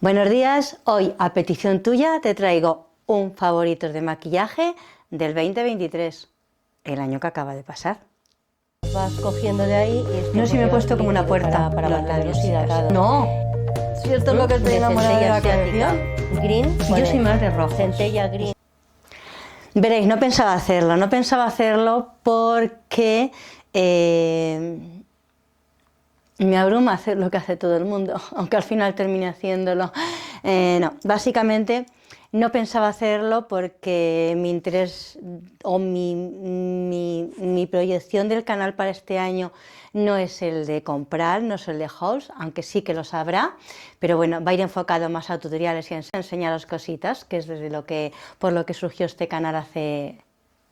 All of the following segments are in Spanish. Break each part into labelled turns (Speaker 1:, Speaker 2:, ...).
Speaker 1: Buenos días, hoy a petición tuya te traigo un favoritos de maquillaje del 2023, el año que acaba de pasar.
Speaker 2: Vas cogiendo de ahí y este
Speaker 1: No sé si me he
Speaker 2: pollo
Speaker 1: puesto como una
Speaker 2: líquido
Speaker 1: puerta
Speaker 2: para
Speaker 1: los
Speaker 2: mantenerlos
Speaker 1: labios.
Speaker 2: hidratados.
Speaker 1: No,
Speaker 2: Si esto es lo que estoy
Speaker 1: de
Speaker 2: enamorada de la
Speaker 1: centella
Speaker 2: canción.
Speaker 1: asiática.
Speaker 2: Green.
Speaker 1: Yo soy más de rojos.
Speaker 2: Centella green.
Speaker 1: Veréis, no pensaba hacerlo porque me abruma hacer lo que hace todo el mundo, aunque al final termine haciéndolo. No, básicamente no pensaba hacerlo porque mi interés o mi proyección del canal para este año no es el de comprar, no es el de hauls, aunque sí que los habrá, pero bueno, va a ir enfocado más a tutoriales y a enseñaros cositas, que es por lo que surgió este canal hace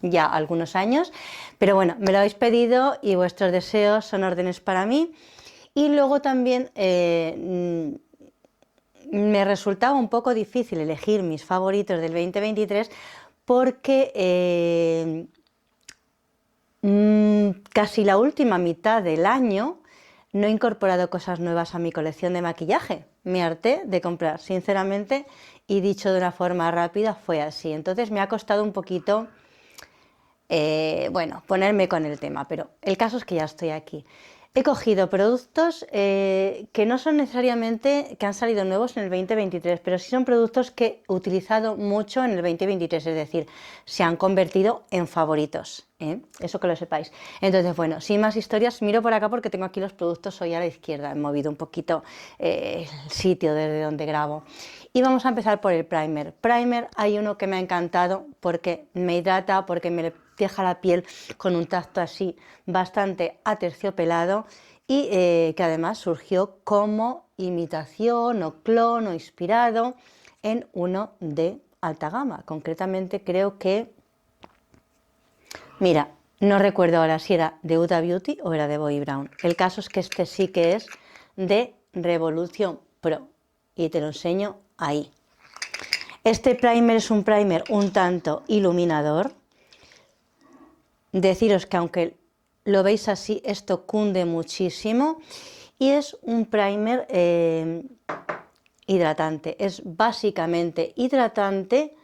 Speaker 1: ya algunos años. Pero bueno, me lo habéis pedido y vuestros deseos son órdenes para mí. Y luego también me resultaba un poco difícil elegir mis favoritos del 2023 porque casi la última mitad del año no he incorporado cosas nuevas a mi colección de maquillaje. Me harté de comprar, sinceramente, y dicho de una forma rápida, fue así. Entonces me ha costado un poquito, bueno, ponerme con el tema, pero el caso es que ya estoy aquí. He cogido productos que no son necesariamente que han salido nuevos en el 2023, pero sí son productos que he utilizado mucho en el 2023, es decir, se han convertido en favoritos, eso que lo sepáis. Entonces, bueno, sin más historias, miro por acá porque tengo aquí los productos hoy a la izquierda, he movido un poquito el sitio desde donde grabo. Y vamos a empezar por el primer. Primer, hay uno que me ha encantado porque me hidrata, porque me deja la piel con un tacto así bastante aterciopelado y que además surgió como imitación o clon o inspirado en uno de alta gama. Concretamente creo que, mira, no recuerdo ahora si era de Huda Beauty o era de Bobbi Brown. El caso es que este sí que es de Revolution Pro y te lo enseño ahí. Este primer es un primer un tanto iluminador. Deciros que aunque lo veis así, esto cunde muchísimo y es un primer hidratante. Es básicamente hidratante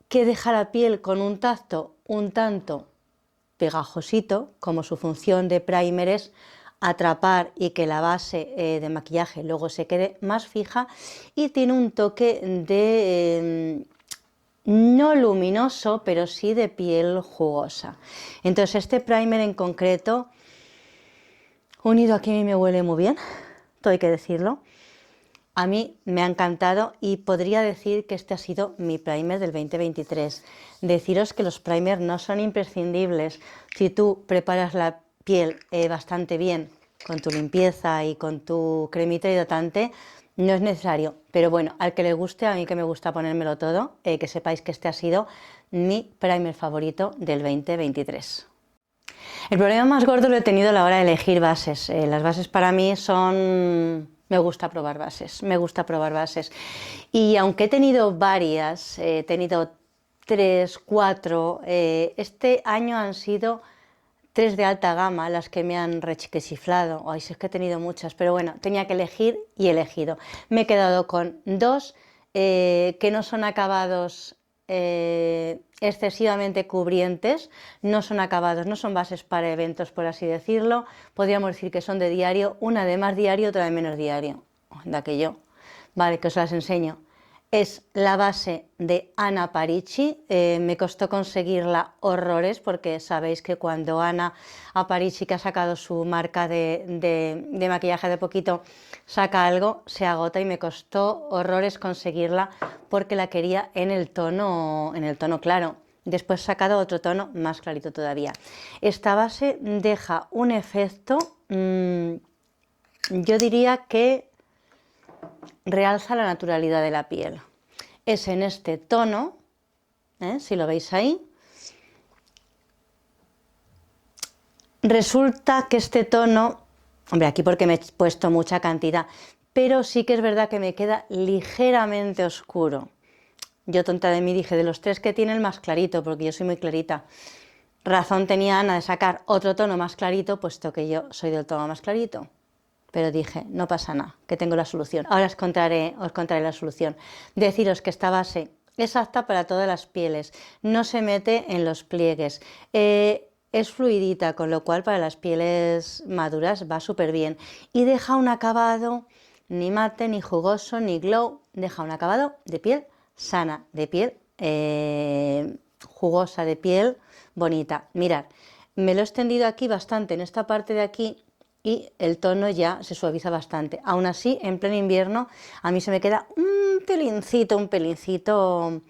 Speaker 1: que deja la piel con un tacto un tanto pegajosito, como su función de primer es atrapar y que la base de maquillaje luego se quede más fija, y tiene un toque de no luminoso, pero sí de piel jugosa. Entonces este primer en concreto, unido aquí, a mí me huele muy bien, todo hay que decirlo. A mí me ha encantado y podría decir que este ha sido mi primer del 2023. Deciros que los primers no son imprescindibles. Si tú preparas la piel bastante bien con tu limpieza y con tu cremita hidratante, no es necesario. Pero bueno, al que le guste, a mí que me gusta ponérmelo todo, que sepáis que este ha sido mi primer favorito del 2023. El problema más gordo lo he tenido a la hora de elegir bases. Las bases para mí son... Me gusta probar bases. Y aunque he tenido varias, he tenido 3, 4, este año han sido 3 de alta gama las que me han rechiquechiflado. Ay, si es que he tenido muchas, pero bueno, tenía que elegir y he elegido. Me he quedado con 2 que no son acabados excesivamente cubrientes, no son acabados, no son bases para eventos, por así decirlo. Podríamos decir que son de diario, una de más diario, otra de menos diario. Anda que yo. Vale, que os las enseño. Es la base de Ana Paricci. Me costó conseguirla horrores porque sabéis que cuando Ana Aparici, que ha sacado su marca de maquillaje de poquito, saca algo, se agota, y me costó horrores conseguirla porque la quería en el tono claro. Después he sacado otro tono más clarito todavía. Esta base deja un efecto, yo diría que realza la naturalidad de la piel. Es en este tono, si lo veis ahí. Resulta que este tono, hombre, aquí porque me he puesto mucha cantidad, pero sí que es verdad que me queda ligeramente oscuro. Yo tonta de mí dije, de los 3 que tiene, el más clarito, porque yo soy muy clarita. Razón tenía Ana de sacar otro tono más clarito, puesto que yo soy del tono más clarito. pero dije, no pasa nada, que tengo la solución. Ahora os contaré la solución. Deciros que esta base es apta para todas las pieles, no se mete en los pliegues, es fluidita, con lo cual para las pieles maduras va súper bien y deja un acabado ni mate, ni jugoso, ni glow, deja un acabado de piel sana, de piel jugosa, de piel bonita. Mirad, me lo he extendido aquí bastante en esta parte de aquí y el tono ya se suaviza bastante. Aún así, en pleno invierno, a mí se me queda un pelincito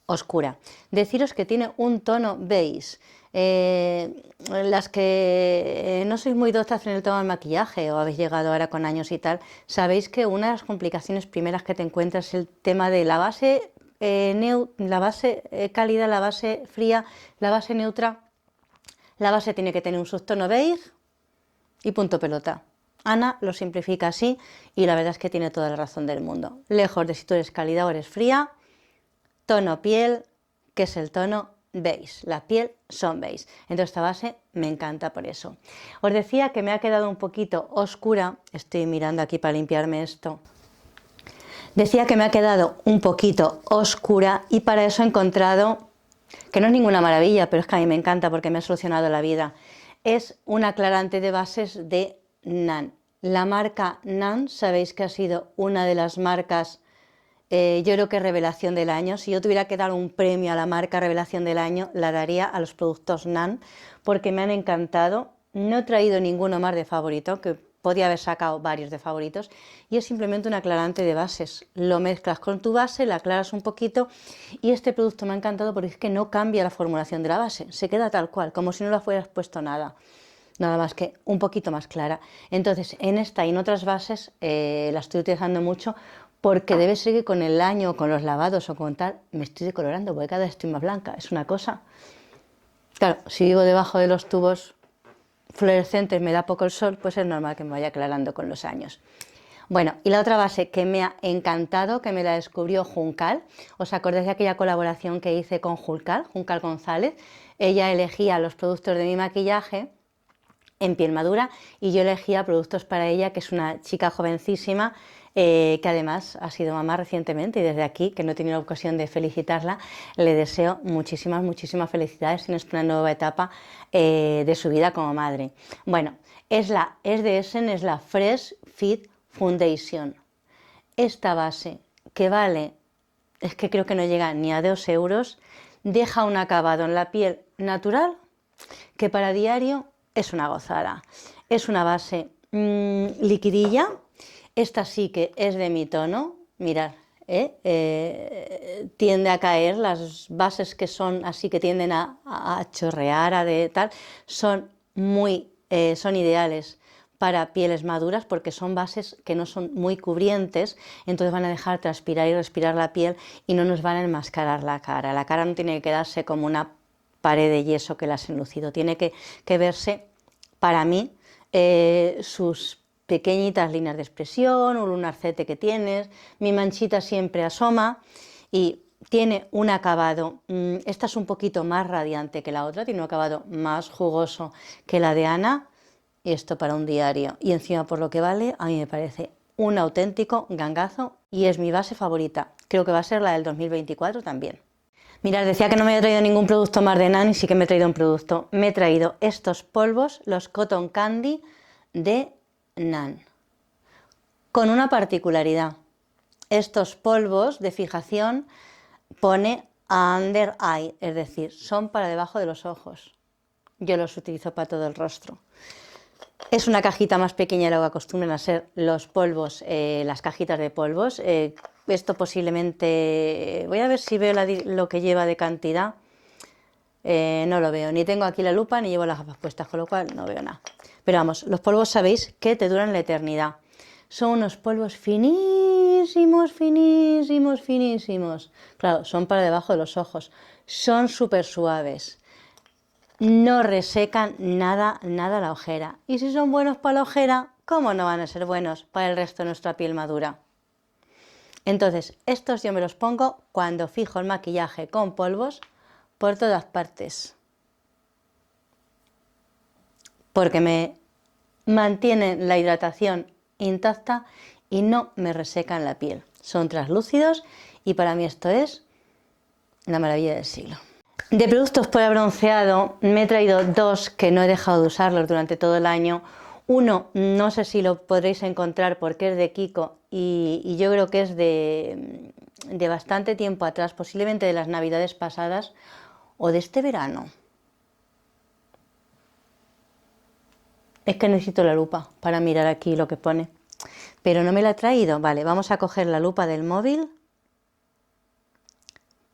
Speaker 1: oscura. Deciros que tiene un tono beige. Las que no sois muy doctas en el tema del maquillaje o habéis llegado ahora con años y tal, sabéis que una de las complicaciones primeras que te encuentras es el tema de la base, la base cálida, la base fría, la base neutra. La base tiene que tener un subtono beige y punto pelota. Ana lo simplifica así y la verdad es que tiene toda la razón del mundo. Lejos de si tú eres cálida o eres fría, tono piel, que es el tono beige. La piel son beige. Entonces esta base me encanta por eso. Os decía que me ha quedado un poquito oscura. Estoy mirando aquí para limpiarme esto. Decía que me ha quedado un poquito oscura y para eso he encontrado, que no es ninguna maravilla, pero es que a mí me encanta porque me ha solucionado la vida. Es un aclarante de bases de NAN. La marca NAN, sabéis que ha sido una de las marcas, yo creo que revelación del año. Si yo tuviera que dar un premio a la marca revelación del año, la daría a los productos NAN, porque me han encantado. No he traído ninguno más de favorito, que podía haber sacado varios de favoritos, y es simplemente un aclarante de bases. Lo mezclas con tu base, la aclaras un poquito, y este producto me ha encantado porque es que no cambia la formulación de la base, se queda tal cual, como si no le hubieras puesto nada más que un poquito más clara. Entonces, en esta y en otras bases la estoy utilizando mucho porque debe ser que con el año, con los lavados o con tal, me estoy decolorando porque cada vez estoy más blanca. Es una cosa. Claro, si vivo debajo de los tubos fluorescentes, me da poco el sol, pues es normal que me vaya aclarando con los años. Bueno, y la otra base que me ha encantado, que me la descubrió Juncal. ¿Os acordáis de aquella colaboración que hice con Juncal González? Ella elegía los productos de mi maquillaje en piel madura y yo elegía productos para ella, que es una chica jovencísima, que además ha sido mamá recientemente, y desde aquí, que no he tenido la ocasión de felicitarla, le deseo muchísimas felicidades en esta nueva etapa de su vida como madre. Bueno, es de Essen, es la Fresh Fit Foundation. Esta base, que vale, es que creo que no llega ni a 2 euros, deja un acabado en la piel natural que para diario es una gozada. Es una base liquidilla. Esta sí que es de mi tono. Mirad, tiende a caer. Las bases que son así, que tienden a chorrear, son ideales para pieles maduras porque son bases que no son muy cubrientes, entonces van a dejar transpirar y respirar la piel y no nos van a enmascarar la cara. La cara no tiene que quedarse como una pared de yeso que la has enlucido, tiene que verse, para mí, sus pequeñitas líneas de expresión, un lunarcete que tienes, mi manchita siempre asoma y tiene un acabado, esta es un poquito más radiante que la otra, tiene un acabado más jugoso que la de Ana, y esto para un diario, y encima por lo que vale, a mí me parece un auténtico gangazo y es mi base favorita, creo que va a ser la del 2024 también. Mirad, decía que no me había traído ningún producto más de NAN y sí que me he traído un producto. Me he traído estos polvos, los Cotton Candy de NAN, con una particularidad. Estos polvos de fijación pone under eye, es decir, son para debajo de los ojos. Yo los utilizo para todo el rostro. Es una cajita más pequeña de lo que acostumbran a ser los polvos, las cajitas de polvos. Esto posiblemente, voy a ver si veo lo que lleva de cantidad. No lo veo, ni tengo aquí la lupa ni llevo las gafas puestas, con lo cual no veo nada. Pero vamos, los polvos sabéis que te duran la eternidad. Son unos polvos finísimos. Claro, son para debajo de los ojos. Son súper suaves. No resecan nada la ojera. Y si son buenos para la ojera, ¿cómo no van a ser buenos para el resto de nuestra piel madura? Entonces, estos yo me los pongo cuando fijo el maquillaje con polvos por todas partes. Porque me mantienen la hidratación intacta y no me resecan la piel. Son translúcidos y para mí esto es la maravilla del siglo. De productos para bronceado me he traído dos que no he dejado de usarlos durante todo el año. Uno, no sé si lo podréis encontrar porque es de Kiko y yo creo que es de bastante tiempo atrás, posiblemente de las navidades pasadas o de este verano. Es que necesito la lupa para mirar aquí lo que pone, pero no me la he traído. Vale, vamos a coger la lupa del móvil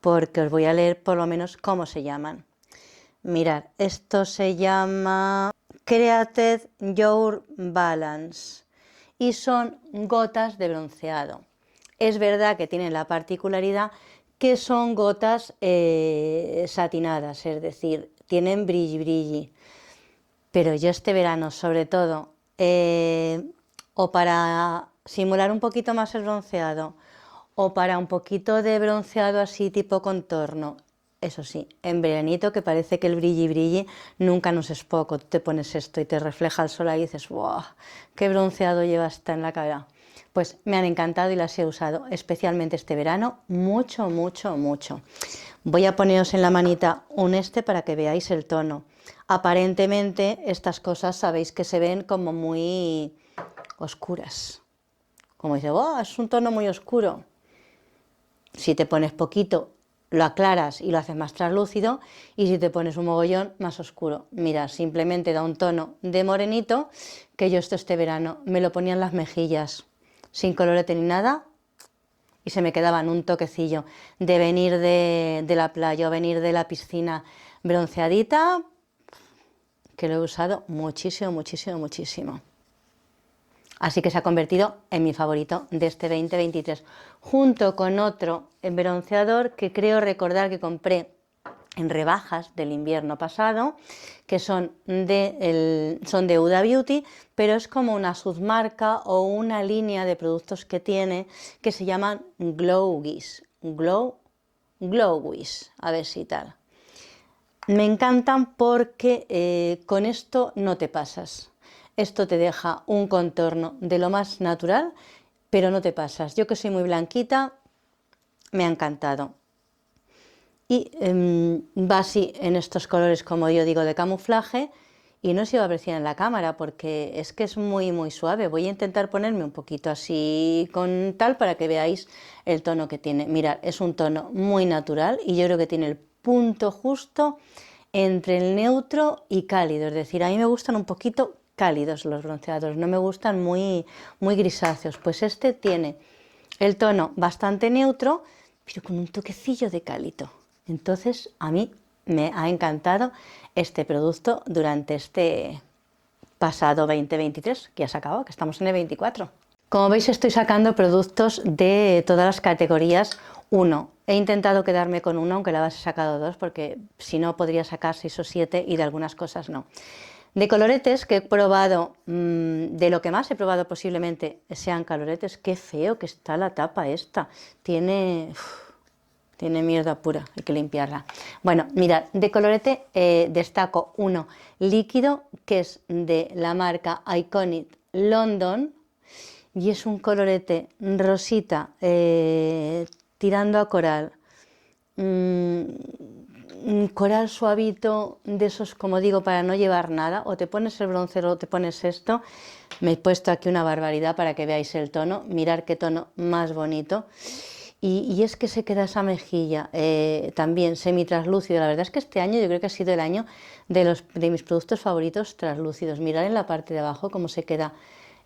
Speaker 1: porque os voy a leer por lo menos cómo se llaman. Mirad, esto se llama Created Your Balance y son gotas de bronceado. Es verdad que tienen la particularidad que son gotas satinadas, es decir, tienen brilli, pero yo este verano sobre todo, o para simular un poquito más el bronceado, o para un poquito de bronceado así tipo contorno, eso sí, en veranito que parece que el brilli nunca nos es poco, tú te pones esto y te refleja el sol ahí y dices, ¡wow! ¡Qué bronceado lleva esta en la cara! Pues me han encantado y las he usado, especialmente este verano, mucho. Voy a poneros en la manita un para que veáis el tono. Aparentemente estas cosas sabéis que se ven como muy oscuras. Como dice, ¡wow! Es un tono muy oscuro. Si te pones poquito, lo aclaras y lo haces más translúcido, y si te pones un mogollón, más oscuro. Mira, simplemente da un tono de morenito, que yo este verano me lo ponía en las mejillas, sin colorete ni nada, y se me quedaban un toquecillo de venir de la playa o venir de la piscina bronceadita, que lo he usado muchísimo. Así que se ha convertido en mi favorito de este 2023, junto con otro bronceador que creo recordar que compré en rebajas del invierno pasado, que son de Huda Beauty, pero es como una submarca o una línea de productos que tiene que se llaman Glowish, a ver si tal. Me encantan porque con esto no te pasas. Esto te deja un contorno de lo más natural, pero no te pasas. Yo que soy muy blanquita, me ha encantado. Y va así en estos colores, como yo digo, de camuflaje, y no se va a apreciar en la cámara porque es que es muy suave. Voy a intentar ponerme un poquito así con tal para que veáis el tono que tiene. Mirad, es un tono muy natural y yo creo que tiene el punto justo entre el neutro y cálido. Es decir, a mí me gustan un poquito cálidos los bronceados, no me gustan muy grisáceos. Pues este tiene el tono bastante neutro, pero con un toquecillo de cálido. Entonces a mí me ha encantado este producto durante este pasado 2023, que ya se acabó, que estamos en el 24. Como veis, estoy sacando productos de todas las categorías. He intentado quedarme con uno, aunque la base he sacado dos, porque si no podría sacar 6 o 7 y de algunas cosas no. De coloretes que he probado, de lo que más he probado posiblemente sean coloretes. Qué feo que está la tapa esta, tiene mierda pura, hay que limpiarla. Bueno, mirad, de colorete destaco uno líquido que es de la marca Iconic London y es un colorete rosita tirando a coral. Coral suavito, de esos, como digo, para no llevar nada, o te pones el bronzer o te pones esto. Me he puesto aquí una barbaridad para que veáis el tono, mirad qué tono más bonito. Y es que se queda esa mejilla también semi-translúcido. La verdad es que este año yo creo que ha sido el año de mis productos favoritos translúcidos. Mirad en la parte de abajo cómo se queda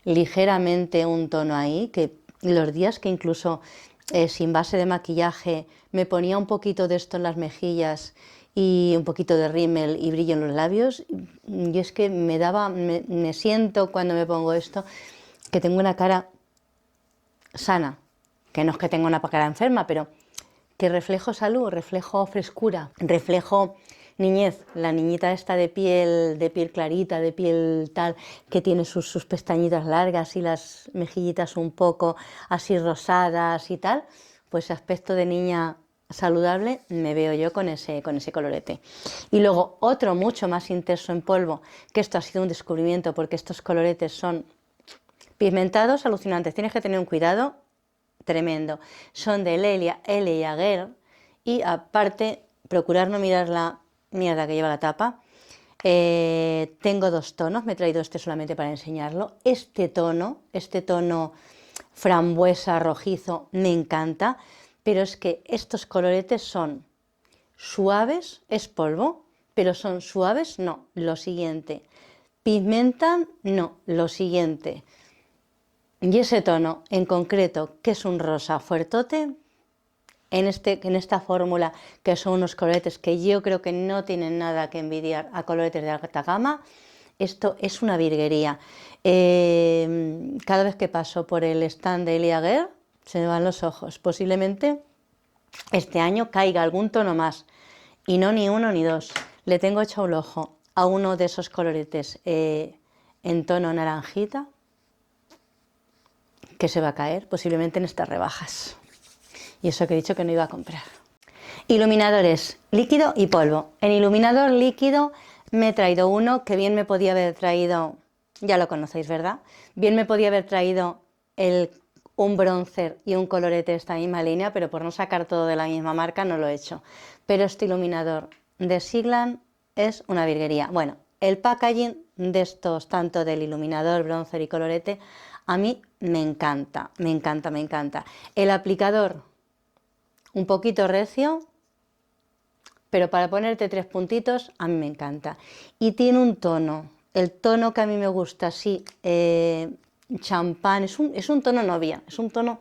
Speaker 1: ligeramente un tono ahí, que los días que incluso sin base de maquillaje me ponía un poquito de esto en las mejillas y un poquito de rímel y brillo en los labios, y es que me siento cuando me pongo esto que tengo una cara sana, que no es que tenga una cara enferma, pero que reflejo salud, reflejo frescura, reflejo niñez, la niñita esta de piel clarita, de piel tal, que tiene sus pestañitas largas y las mejillitas un poco así rosadas y tal, pues aspecto de niña saludable me veo yo con ese colorete. Y luego otro mucho más intenso en polvo, que esto ha sido un descubrimiento porque estos coloretes son pigmentados, alucinantes, tienes que tener un cuidado tremendo. Son de Elia Girl y aparte procurar no mirar la mierda que lleva la tapa. Tengo dos tonos, me he traído este solamente para enseñarlo. Este tono frambuesa rojizo me encanta, pero es que estos coloretes son suaves, es polvo, pero son suaves, no, lo siguiente. Pigmentan, no, lo siguiente. Y ese tono en concreto, que es un rosa fuertote, en esta fórmula, que son unos coloretes que yo creo que no tienen nada que envidiar a coloretes de alta gama, esto es una virguería. Cada vez que paso por el stand de Elia Girl, se me van los ojos. Posiblemente este año caiga algún tono más, y no ni uno ni dos. Le tengo hecho el ojo a uno de esos coloretes en tono naranjita, que se va a caer posiblemente en estas rebajas. Y eso que he dicho que no iba a comprar. Iluminadores líquido y polvo. En iluminador líquido me he traído uno que bien me podía haber traído, ya lo conocéis, ¿verdad? Bien me podía haber traído un bronzer y un colorete de esta misma línea, pero por no sacar todo de la misma marca no lo he hecho. Pero este iluminador de Siglan es una virguería. Bueno, el packaging de estos, tanto del iluminador, bronzer y colorete, a mí me encanta, me encanta, me encanta. El aplicador, un poquito recio, pero para ponerte 3 puntitos, a mí me encanta. Y tiene un tono, el tono que a mí me gusta, sí, champán, es un tono novia, es un tono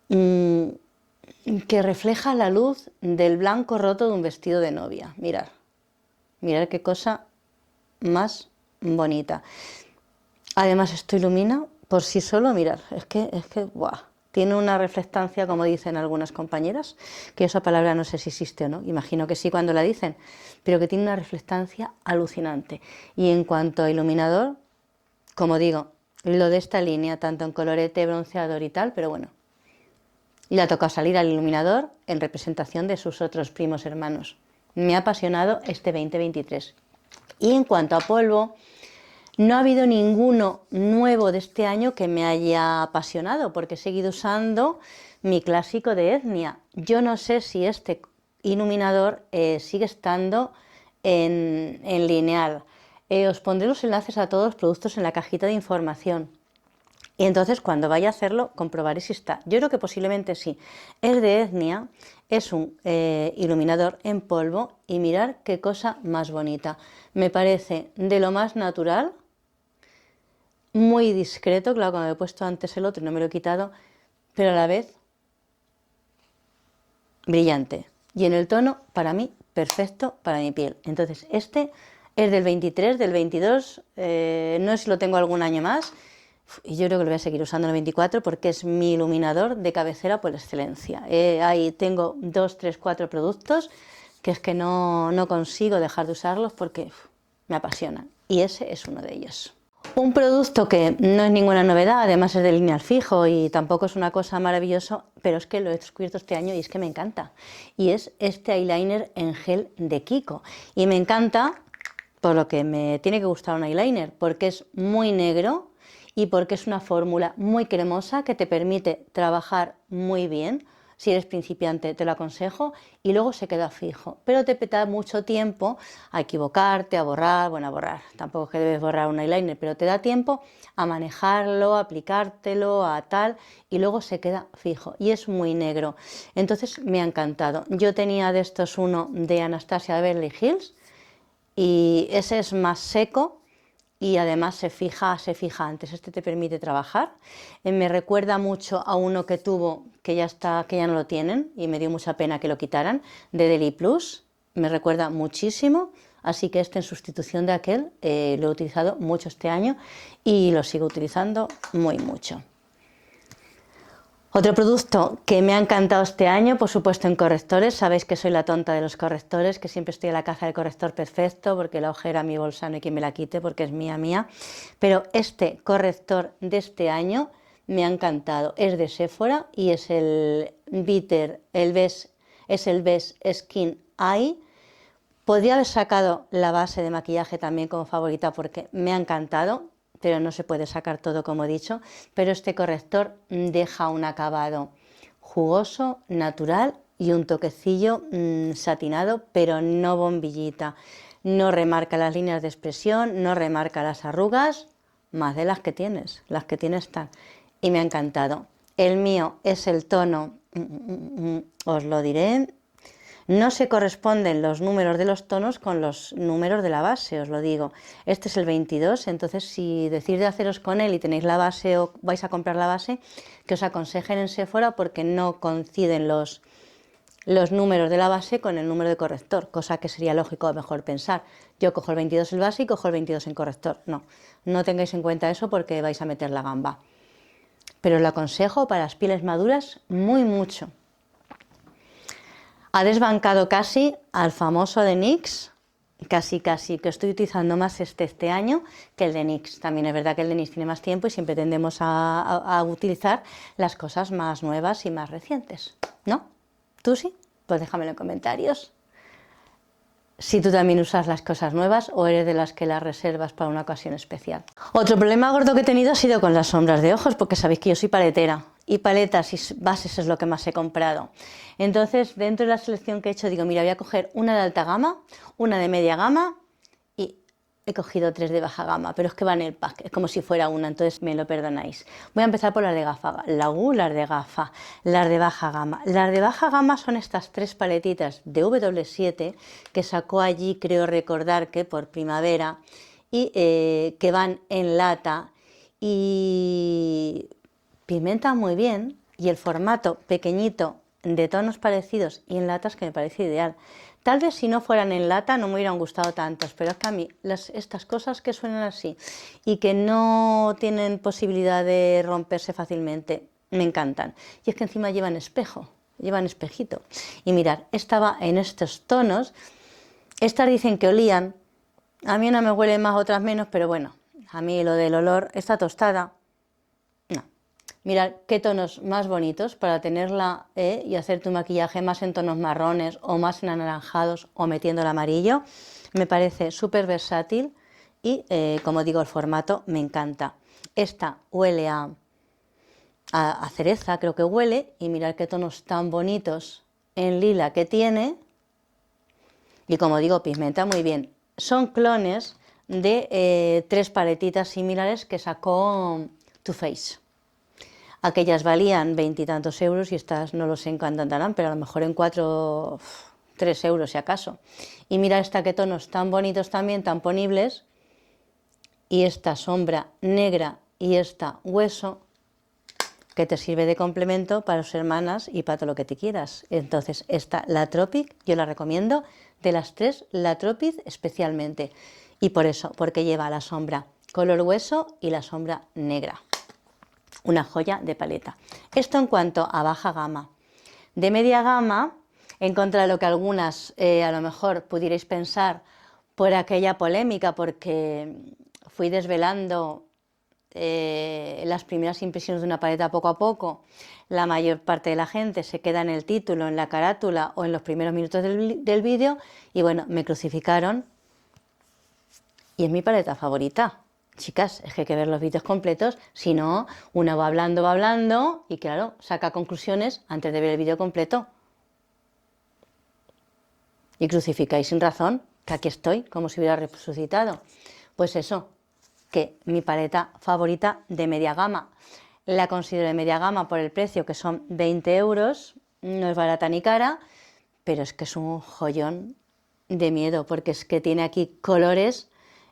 Speaker 1: que refleja la luz del blanco roto de un vestido de novia. Mirad, mirad qué cosa más bonita. Además esto ilumina por sí solo, mirad, es que, ¡buah! Tiene una reflectancia, como dicen algunas compañeras, que esa palabra no sé si existe o no, imagino que sí cuando la dicen, pero que tiene una reflectancia alucinante. Y en cuanto a iluminador, como digo, lo de esta línea, tanto en colorete, bronceador y tal, pero bueno, le ha tocado salir al iluminador en representación de sus otros primos hermanos. Me ha apasionado este 2023. Y en cuanto a polvo, no ha habido ninguno nuevo de este año que me haya apasionado, porque he seguido usando mi clásico de Etnia. Yo no sé si este iluminador sigue estando en lineal. Os pondré los enlaces a todos los productos en la cajita de información. Y entonces cuando vaya a hacerlo comprobaré si está. Yo creo que posiblemente sí. Es de Etnia, es un iluminador en polvo y mirad qué cosa más bonita. Me parece de lo más natural, muy discreto, claro, como he puesto antes el otro y no me lo he quitado, pero a la vez brillante. Y en el tono, para mí, perfecto para mi piel. Entonces este es del 23, del 22, no sé si lo tengo algún año más. Y yo creo que lo voy a seguir usando en el 24 porque es mi iluminador de cabecera por excelencia. Ahí tengo 2, 3, 4 productos que es que no consigo dejar de usarlos porque me apasionan. Y ese es uno de ellos. Un producto que no es ninguna novedad, además es de lineal fijo y tampoco es una cosa maravillosa, pero es que lo he descubierto este año y es que me encanta. Y es este eyeliner en gel de Kiko. Y me encanta por lo que me tiene que gustar un eyeliner, porque es muy negro y porque es una fórmula muy cremosa que te permite trabajar muy bien. Si eres principiante te lo aconsejo y luego se queda fijo, pero te da mucho tiempo a equivocarte, a borrar, bueno, a borrar, tampoco es que debes borrar un eyeliner, pero te da tiempo a manejarlo, a aplicártelo, a tal, y luego se queda fijo y es muy negro. Entonces me ha encantado. Yo tenía de estos uno de Anastasia Beverly Hills y ese es más seco y además se fija antes. Este te permite trabajar. Me recuerda mucho a uno que tuvo, que ya no lo tienen y me dio mucha pena que lo quitaran, de Deli Plus. Me recuerda muchísimo, así que este en sustitución de aquel lo he utilizado mucho este año y lo sigo utilizando muy mucho. Otro producto que me ha encantado este año, por supuesto en correctores, sabéis que soy la tonta de los correctores, que siempre estoy a la caza del corrector perfecto, porque la ojera, mi bolsa, no hay quien me la quite, porque es mía, mía. Pero este corrector de este año me ha encantado. Es de Sephora y es el Bitter, es el Best Skin Eye. Podría haber sacado la base de maquillaje también como favorita porque me ha encantado, pero no se puede sacar todo como he dicho. Pero este corrector deja un acabado jugoso, natural y un toquecillo satinado, pero no bombillita. No remarca las líneas de expresión, no remarca las arrugas, más de las que tienes están. Y me ha encantado. El mío es el tono, os lo diré, no se corresponden los números de los tonos con los números de la base, os lo digo. Este es el 22, entonces si decís de haceros con él y tenéis la base o vais a comprar la base, que os aconsejen en Sephora porque no coinciden los números de la base con el número de corrector, cosa que sería lógico mejor pensar. Yo cojo el 22 en base y cojo el 22 en corrector. No tengáis en cuenta eso porque vais a meter la gamba. Pero lo aconsejo para las pieles maduras muy mucho. Ha desbancado casi al famoso de NYX, casi, que estoy utilizando más este año que el de NYX. También es verdad que el de NYX tiene más tiempo y siempre tendemos a utilizar las cosas más nuevas y más recientes, ¿no? ¿Tú sí? Pues déjamelo en comentarios. Si tú también usas las cosas nuevas o eres de las que las reservas para una ocasión especial. Otro problema gordo que he tenido ha sido con las sombras de ojos, porque sabéis que yo soy paletera y paletas y bases es lo que más he comprado. Entonces, dentro de la selección que he hecho, digo, mira, voy a coger una de alta gama, una de media gama y he cogido 3 de baja gama, pero es que va en el pack, es como si fuera una, entonces me lo perdonáis. Voy a empezar por las de gafa, las de gafa, las de baja gama. Las de baja gama son estas 3 paletitas de W7 que sacó allí, creo recordar que por primavera, y que van en lata y pigmentan muy bien, y el formato pequeñito de tonos parecidos y en latas que me parece ideal. Tal vez si no fueran en lata no me hubieran gustado tantos, pero es que a mí estas cosas que suenan así y que no tienen posibilidad de romperse fácilmente, me encantan. Y es que encima llevan espejo, llevan espejito. Y mirad, estaba en estos tonos, estas dicen que olían, a mí una me huele más, otras menos, pero bueno, a mí lo del olor, esta tostada, mirad qué tonos más bonitos para tenerla y hacer tu maquillaje más en tonos marrones o más en anaranjados o metiendo el amarillo. Me parece súper versátil y, como digo, el formato me encanta. Esta huele a cereza, creo que huele, y mirad qué tonos tan bonitos en lila que tiene. Y como digo, pigmenta muy bien. Son clones de 3 paletitas similares que sacó Too Faced. Aquellas valían 20 y tantos euros y estas no lo sé en cuánto andarán, pero a lo mejor en 3 euros si acaso. Y mira esta qué tonos tan bonitos también, tan ponibles. Y esta sombra negra y esta hueso, que te sirve de complemento para sus hermanas y para todo lo que te quieras. Entonces esta, la Tropic, yo la recomiendo. De las 3, la Tropic especialmente. Y por eso, porque lleva la sombra color hueso y la sombra negra. Una joya de paleta. Esto en cuanto a baja gama. De media gama, en contra de lo que algunas a lo mejor pudierais pensar por aquella polémica, porque fui desvelando las primeras impresiones de una paleta poco a poco. La mayor parte de la gente se queda en el título, en la carátula o en los primeros minutos del vídeo y bueno, me crucificaron y es mi paleta favorita. Chicas, es que hay que ver los vídeos completos, si no, una va hablando y claro, saca conclusiones antes de ver el vídeo completo. Y crucificáis sin razón, que aquí estoy, como si hubiera resucitado. Pues eso, que mi paleta favorita de media gama. La considero de media gama por el precio, que son 20 euros, no es barata ni cara, pero es que es un joyón de miedo, porque es que tiene aquí colores...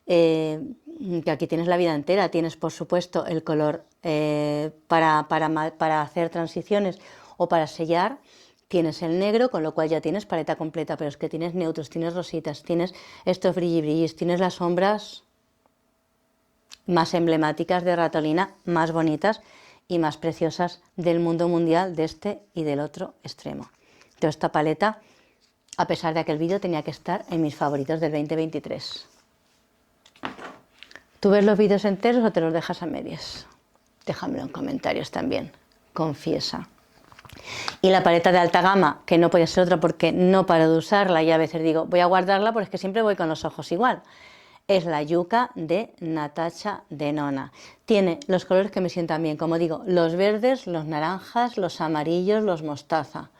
Speaker 1: que aquí tienes la vida entera, tienes por supuesto el color para hacer transiciones o para sellar, tienes el negro, con lo cual ya tienes paleta completa, pero es que tienes neutros, tienes rositas, tienes estos brillis, tienes las sombras más emblemáticas de Ratolina, más bonitas y más preciosas del mundo mundial, de este y del otro extremo. Toda esta paleta, a pesar de que el vídeo tenía que estar en mis favoritos del 2023. ¿Tú ves los vídeos enteros o te los dejas a medias? Déjamelo en comentarios también, confiesa. Y la paleta de alta gama, que no podía ser otra porque no paro de usarla y a veces digo, voy a guardarla porque es que siempre voy con los ojos igual. Es la Yuca de Natasha Denona. Tiene los colores que me sientan bien, como digo, los verdes, los naranjas, los amarillos, los mostaza.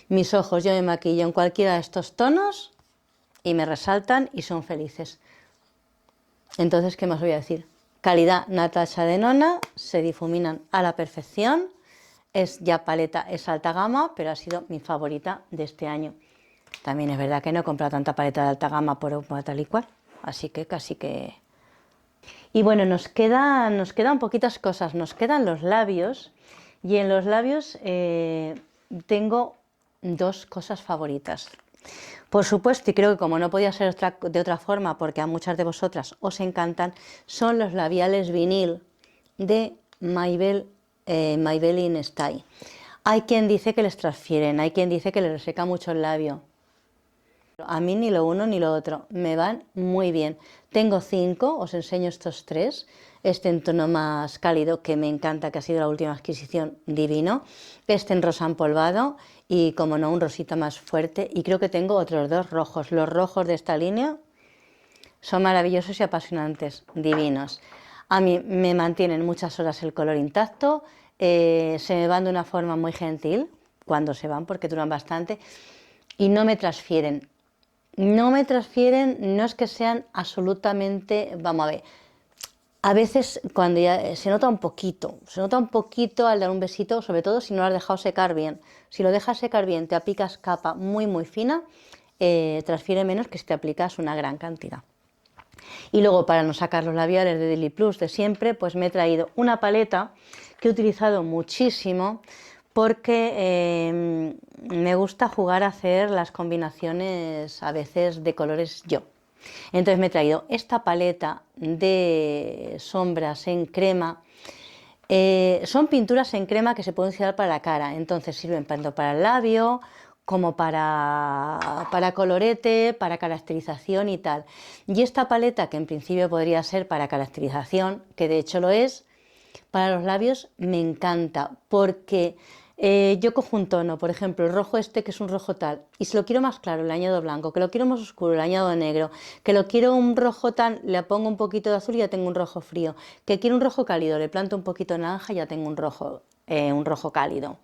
Speaker 1: Mis ojos, yo me maquillo en cualquiera de estos tonos y me resaltan y son felices. Entonces, ¿qué más voy a decir? Calidad Natasha Denona, se difuminan a la perfección. Es ya paleta, es alta gama, pero ha sido mi favorita de este año. También es verdad que no he comprado tanta paleta de alta gama por tal y cual. Así que casi que... Y bueno, nos quedan poquitas cosas. Nos quedan los labios. Y en los labios tengo dos cosas favoritas. Por supuesto, y creo que como no podía ser de otra forma, porque a muchas de vosotras os encantan, son los labiales vinil de Maybelline Style. Hay quien dice que les transfieren, hay quien dice que les reseca mucho el labio. A mí ni lo uno ni lo otro, me van muy bien. Tengo 5, os enseño estos 3. Este en tono más cálido, que me encanta, que ha sido la última adquisición, divino. Este en rosa empolvado y, como no, un rosita más fuerte. Y creo que tengo otros 2 rojos. Los rojos de esta línea son maravillosos y apasionantes, divinos. A mí me mantienen muchas horas el color intacto, se me van de una forma muy gentil, cuando se van, porque duran bastante, y no me transfieren. No me transfieren, no es que sean absolutamente, vamos a ver, a veces cuando ya se nota un poquito al dar un besito, sobre todo si no lo has dejado secar bien. Si lo dejas secar bien, te aplicas capa muy muy fina, transfiere menos que si te aplicas una gran cantidad. Y luego, para no sacar los labiales de Daily Plus de siempre, pues me he traído una paleta que he utilizado muchísimo porque me gusta jugar a hacer las combinaciones a veces de colores yo. Entonces me he traído esta paleta de sombras en crema. Son pinturas en crema que se pueden utilizar para la cara, entonces sirven tanto para el labio como para colorete, para caracterización y tal. Y esta paleta, que en principio podría ser para caracterización, que de hecho lo es, para los labios me encanta, porque yo cojo un tono, por ejemplo, el rojo este, que es un rojo tal, y si lo quiero más claro, le añado blanco, que lo quiero más oscuro, le añado negro, que lo quiero un rojo tan, le pongo un poquito de azul y ya tengo un rojo frío, que quiero un rojo cálido, le planto un poquito de naranja y ya tengo un rojo cálido.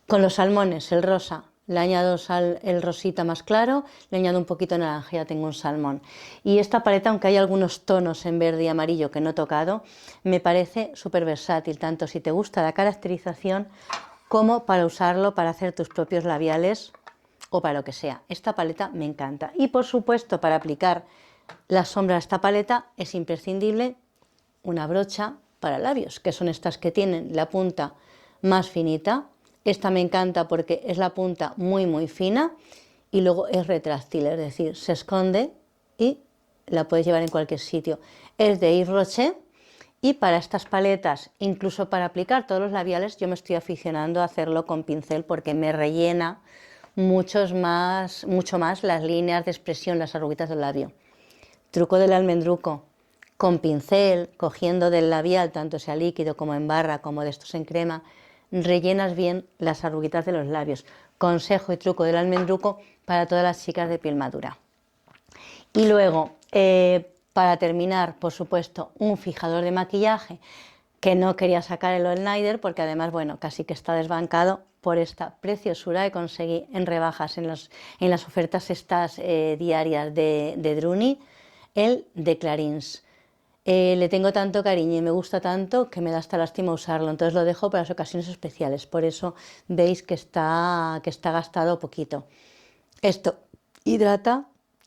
Speaker 1: Con los salmones, el rosa, le añado el rosita más claro, le añado un poquito de naranja, ya tengo un salmón. Y esta paleta, aunque hay algunos tonos en verde y amarillo que no he tocado, me parece súper versátil, tanto si te gusta la caracterización como para usarlo para hacer tus propios labiales o para lo que sea. Esta paleta me encanta. Y por supuesto, para aplicar la sombra a esta paleta es imprescindible una brocha para labios, que son estas que tienen la punta más finita. Esta me encanta porque es la punta muy muy fina y luego es retráctil, es decir, se esconde y la puedes llevar en cualquier sitio. Es de Yves Rocher y para estas paletas, incluso para aplicar todos los labiales, yo me estoy aficionando a hacerlo con pincel porque me rellena mucho más las líneas de expresión, las arruguitas del labio. Truco del almendruco. Con pincel, cogiendo del labial, tanto sea líquido como en barra, como de estos en crema, rellenas bien las arruguitas de los labios. Consejo y truco del almendruco para todas las chicas de piel madura. Y luego, para terminar, por supuesto, un fijador de maquillaje, que no quería sacar el All Nighter porque además, bueno, casi que está desbancado por esta preciosura que conseguí en rebajas en las ofertas estas diarias de Druni, el de Clarins. Le tengo tanto cariño y me gusta tanto que me da hasta lástima usarlo, entonces lo dejo para las ocasiones especiales, por eso veis que está gastado poquito. Esto hidrata,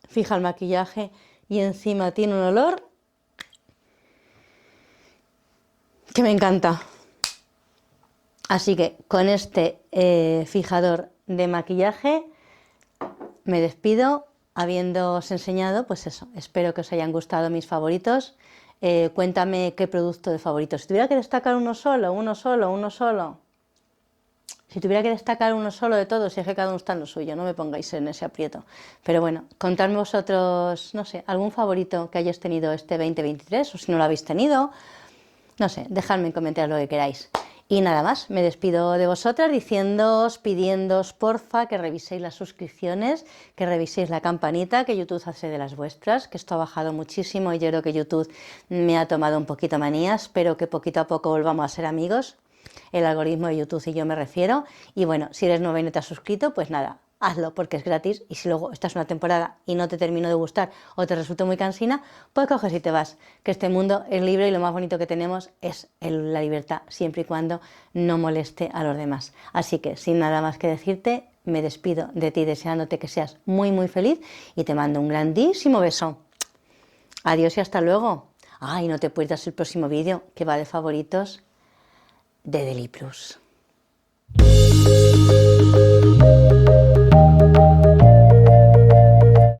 Speaker 1: fija el maquillaje y encima tiene un olor que me encanta. Así que con este fijador de maquillaje me despido, habiéndoos enseñado, pues eso, espero que os hayan gustado mis favoritos. Cuéntame qué producto de favorito. Si tuviera que destacar uno solo. Si tuviera que destacar uno solo de todos, si es que cada uno está en lo suyo, no me pongáis en ese aprieto. Pero bueno, contadme vosotros, no sé, algún favorito que hayáis tenido este 2023, o si no lo habéis tenido, No sé, dejadme en comentarios lo que queráis. Y nada más, me despido de vosotras diciéndoos, pidiéndoos porfa que reviséis las suscripciones, que reviséis la campanita, que YouTube hace de las vuestras, que esto ha bajado muchísimo y yo creo que YouTube me ha tomado un poquito manía. Espero que poquito a poco volvamos a ser amigos, el algoritmo de YouTube y yo me refiero. Y bueno, si eres nuevo y no te has suscrito, pues nada, hazlo porque es gratis y si luego estás una temporada y no te termino de gustar o te resulta muy cansina, pues coges y te vas, que este mundo es libre y lo más bonito que tenemos es la libertad, siempre y cuando no moleste a los demás. Así que sin nada más que decirte, me despido de ti deseándote que seas muy muy feliz y te mando un grandísimo beso. Adiós y hasta luego. Y no te pierdas el próximo vídeo que va de favoritos de Deli Plus.